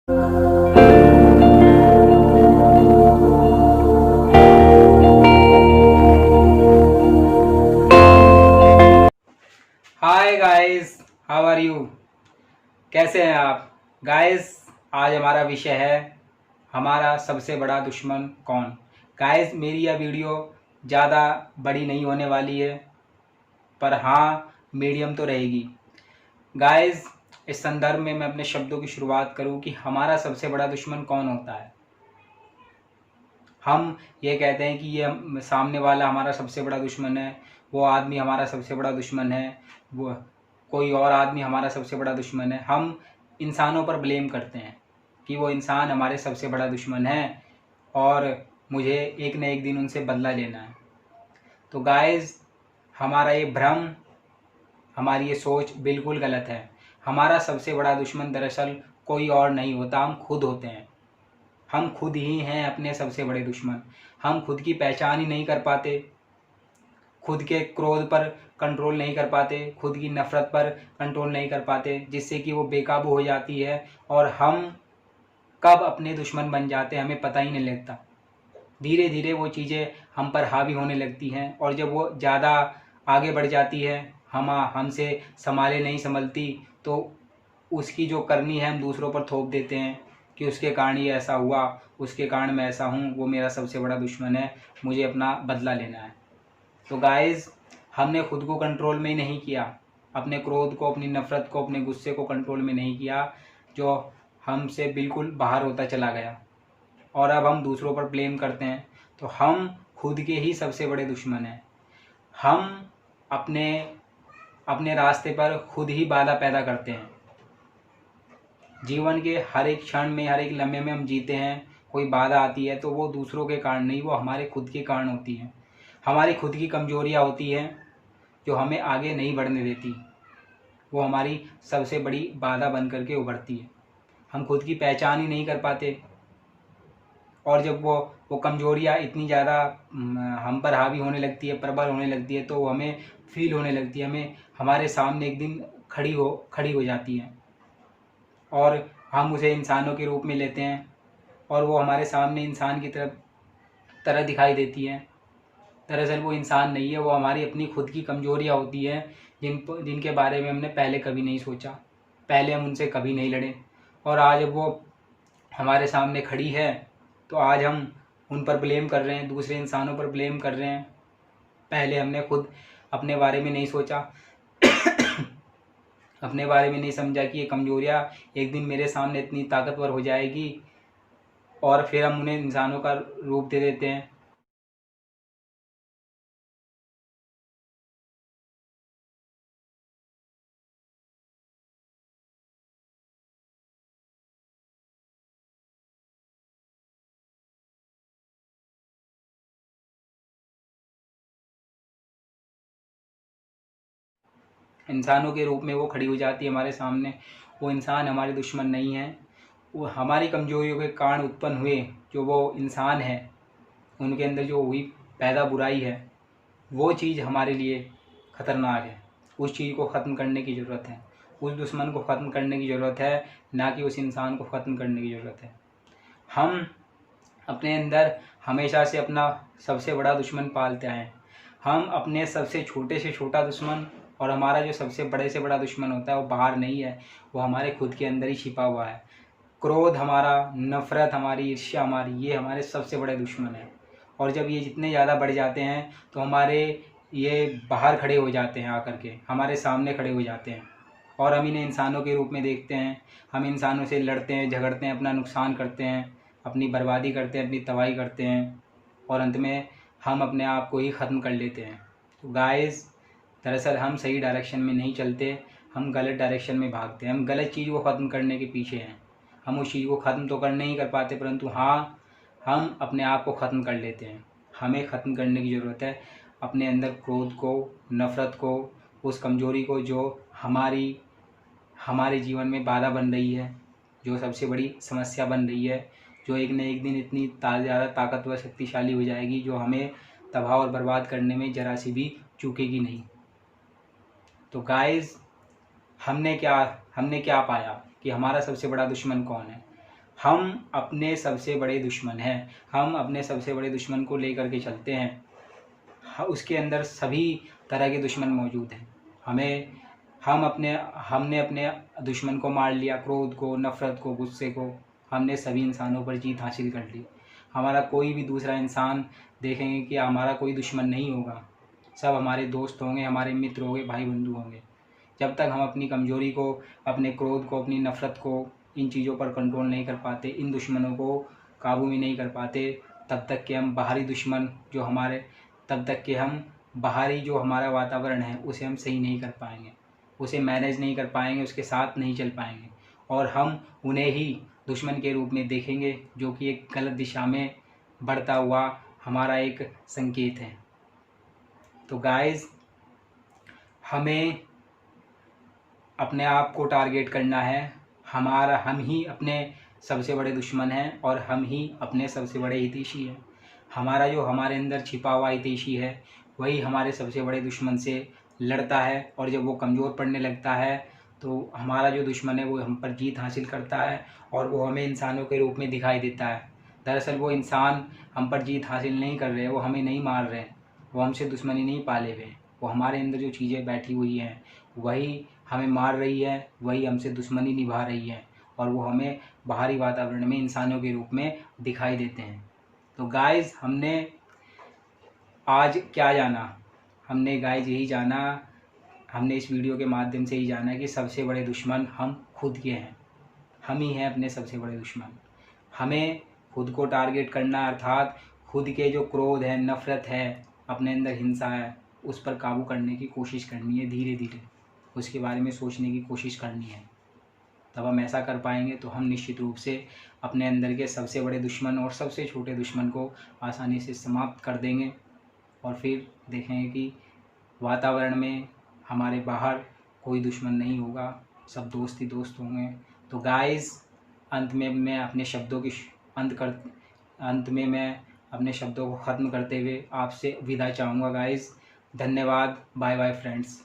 Hi guys, how are you? कैसे हैं आप गाइस? आज हमारा विषय है हमारा सबसे बड़ा दुश्मन कौन। गाइस, मेरी यह वीडियो ज़्यादा बड़ी नहीं होने वाली है, पर हाँ मीडियम तो रहेगी। गाइस, इस संदर्भ में मैं अपने शब्दों की शुरुआत करूं कि हमारा सबसे बड़ा दुश्मन कौन होता है। हम ये कहते हैं कि ये सामने वाला हमारा सबसे बड़ा दुश्मन है, वो आदमी हमारा सबसे बड़ा दुश्मन है, वो कोई और आदमी हमारा सबसे बड़ा दुश्मन है। हम इंसानों पर ब्लेम करते हैं कि वो इंसान हमारे सबसे बड़ा दुश्मन है और मुझे एक न एक दिन उनसे बदला लेना है। तो गाइस, हमारा ये भ्रम, हमारी ये सोच बिल्कुल गलत है। हमारा सबसे बड़ा दुश्मन दरअसल कोई और नहीं होता, हम खुद होते हैं। हम खुद ही हैं अपने सबसे बड़े दुश्मन। हम खुद की पहचान ही नहीं कर पाते, खुद के क्रोध पर कंट्रोल नहीं कर पाते, खुद की नफ़रत पर कंट्रोल नहीं कर पाते, जिससे कि वो बेकाबू हो जाती है और हम कब अपने दुश्मन बन जाते हैं हमें पता ही नहीं लगता। धीरे धीरे वो चीज़ें हम पर हावी होने लगती हैं और जब वो ज़्यादा आगे बढ़ जाती है, हमसे संभाले नहीं संभलती, तो उसकी जो करनी है हम दूसरों पर थोप देते हैं कि उसके कारण ये ऐसा हुआ, उसके कारण मैं ऐसा हूँ, वो मेरा सबसे बड़ा दुश्मन है, मुझे अपना बदला लेना है। तो गाइस, हमने खुद को कंट्रोल में ही नहीं किया, अपने क्रोध को, अपनी नफ़रत को, अपने गुस्से को कंट्रोल में नहीं किया, जो हमसे बिल्कुल बाहर होता चला गया और अब हम दूसरों पर ब्लेम करते हैं। तो हम खुद के ही सबसे बड़े दुश्मन हैं। हम अपने अपने रास्ते पर खुद ही बाधा पैदा करते हैं। जीवन के हर एक क्षण में, हर एक लम्हे में हम जीते हैं, कोई बाधा आती है तो वो दूसरों के कारण नहीं, वो हमारे खुद के कारण होती है। हमारी खुद की कमजोरियाँ होती हैं जो हमें आगे नहीं बढ़ने देती, वो हमारी सबसे बड़ी बाधा बन करके उभरती है। हम खुद की पहचान ही नहीं कर पाते और जब वो कमजोरियाँ इतनी ज़्यादा हम पर हावी होने लगती है, प्रबल होने लगती है, तो हमें फील होने लगती है, हमें हमारे सामने एक दिन खड़ी हो जाती है और हम उसे इंसानों के रूप में लेते हैं और वो हमारे सामने इंसान की तरह दिखाई देती हैं। दरअसल वो इंसान नहीं है, वो हमारी अपनी खुद की कमजोरियाँ होती हैं जिनके बारे में हमने पहले कभी नहीं सोचा, पहले हम उनसे कभी नहीं लड़े और आज जब वो हमारे सामने खड़ी है तो आज हम उन पर ब्लेम कर रहे हैं, दूसरे इंसानों पर ब्लेम कर रहे हैं। पहले हमने खुद अपने बारे में नहीं सोचा, अपने बारे में नहीं समझा कि ये कमजोरियाँ एक दिन मेरे सामने इतनी ताकतवर हो जाएगी और फिर हम उन्हें इंसानों का रूप दे देते हैं। इंसानों के रूप में वो खड़ी हो जाती है हमारे सामने। वो इंसान हमारे दुश्मन नहीं है, वो हमारी कमजोरियों के कारण उत्पन्न हुए जो वो इंसान है, उनके अंदर जो हुई पैदा बुराई है, वो चीज़ हमारे लिए ख़तरनाक है। उस चीज़ को ख़त्म करने की ज़रूरत है, उस दुश्मन को ख़त्म करने की ज़रूरत है, ना कि उस इंसान को ख़त्म करने की ज़रूरत है। हम अपने अंदर हमेशा से अपना सबसे बड़ा दुश्मन पालते हैं। हम अपने सबसे छोटे से छोटा दुश्मन और हमारा जो सबसे बड़े से बड़ा दुश्मन होता है वो बाहर नहीं है, वो हमारे खुद के अंदर ही छिपा हुआ है। क्रोध हमारा, नफ़रत हमारी, ईर्ष्या हमारी, ये हमारे सबसे बड़े दुश्मन हैं और जब ये जितने ज़्यादा बढ़ जाते हैं तो हमारे ये बाहर खड़े हो जाते हैं, आकर के हमारे सामने खड़े हो जाते हैं और हम इन्हें इंसानों के रूप में देखते हैं। हम इंसानों से लड़ते हैं, झगड़ते हैं, अपना नुकसान करते हैं, अपनी बर्बादी करते हैं, अपनी तबाही करते हैं और अंत में हम अपने आप को ही ख़त्म कर लेते हैं। तो गाइस, दरअसल हम सही डायरेक्शन में नहीं चलते, हम गलत डायरेक्शन में भागते हैं, हम गलत चीज़ को ख़त्म करने के पीछे हैं। हम उस चीज़ को ख़त्म तो कर नहीं कर पाते, परंतु हाँ, हम अपने आप को ख़त्म कर लेते हैं। हमें ख़त्म करने की ज़रूरत है अपने अंदर क्रोध को, नफ़रत को, उस कमज़ोरी को जो हमारे जीवन में बाधा बन रही है, जो सबसे बड़ी समस्या बन रही है, जो एक न एक दिन इतनी ज़्यादा ताकतवर, शक्तिशाली हो जाएगी जो हमें तबाह और बर्बाद करने में ज़रा सी भी चूकेगी नहीं। तो गाइस, हमने क्या पाया कि हमारा सबसे बड़ा दुश्मन कौन है? हम अपने सबसे बड़े दुश्मन हैं। हम अपने सबसे बड़े दुश्मन को लेकर के चलते हैं। उसके अंदर सभी तरह के दुश्मन मौजूद हैं। हमने अपने दुश्मन को मार लिया, क्रोध को, नफ़रत को, गुस्से को। हमने सभी इंसानों पर जीत हासिल कर ली। हमारा कोई भी दूसरा इंसान देखेंगे कि हमारा कोई दुश्मन नहीं होगा, सब हमारे दोस्त होंगे, हमारे मित्र होंगे, भाई बंधु होंगे। जब तक हम अपनी कमज़ोरी को, अपने क्रोध को, अपनी नफ़रत को, इन चीज़ों पर कंट्रोल नहीं कर पाते, इन दुश्मनों को काबू में नहीं कर पाते, तब तक कि हम बाहरी दुश्मन जो हमारे तब तक कि हम बाहरी जो हमारा वातावरण है उसे हम सही नहीं कर पाएंगे, उसे मैनेज नहीं कर पाएंगे, उसके साथ नहीं चल पाएंगे, और हम उन्हें ही दुश्मन के रूप में देखेंगे, जो कि एक गलत दिशा में बढ़ता हुआ हमारा एक संकेत है। तो गाइस, हमें अपने आप को टारगेट करना है। हम ही अपने सबसे बड़े दुश्मन हैं और हम ही अपने सबसे बड़े हितैषी हैं। हमारा जो हमारे अंदर छिपा हुआ हितैषी है वही हमारे सबसे बड़े दुश्मन से लड़ता है, और जब वो कमज़ोर पड़ने लगता है तो हमारा जो दुश्मन है वो हम पर जीत हासिल करता है और वो हमें इंसानों के रूप में दिखाई देता है। दरअसल वो इंसान हम पर जीत हासिल नहीं कर रहे, वो हमें नहीं मार रहे, वो हमसे दुश्मनी नहीं पाले हुए, वो हमारे अंदर जो चीज़ें बैठी हुई हैं वही हमें मार रही है, वही हमसे दुश्मनी निभा रही है, और वो हमें बाहरी वातावरण में इंसानों के रूप में दिखाई देते हैं। तो गाइस, हमने आज क्या जाना? हमने गाइस यही जाना, हमने इस वीडियो के माध्यम से ही जाना कि सबसे बड़े दुश्मन हम खुद के हैं। हम ही हैं अपने सबसे बड़े दुश्मन। हमें खुद को टारगेट करना, अर्थात खुद के जो क्रोध है, नफ़रत है, अपने अंदर हिंसा है, उस पर काबू करने की कोशिश करनी है। धीरे धीरे उसके बारे में सोचने की कोशिश करनी है। तब हम ऐसा कर पाएंगे तो हम निश्चित रूप से अपने अंदर के सबसे बड़े दुश्मन और सबसे छोटे दुश्मन को आसानी से समाप्त कर देंगे, और फिर देखेंगे कि वातावरण में हमारे बाहर कोई दुश्मन नहीं होगा, सब दोस्त ही दोस्त होंगे। तो गाइस, अंत में मैं अपने शब्दों को ख़त्म करते हुए आपसे विदा चाहूँगा गाइस। धन्यवाद। Bye bye friends.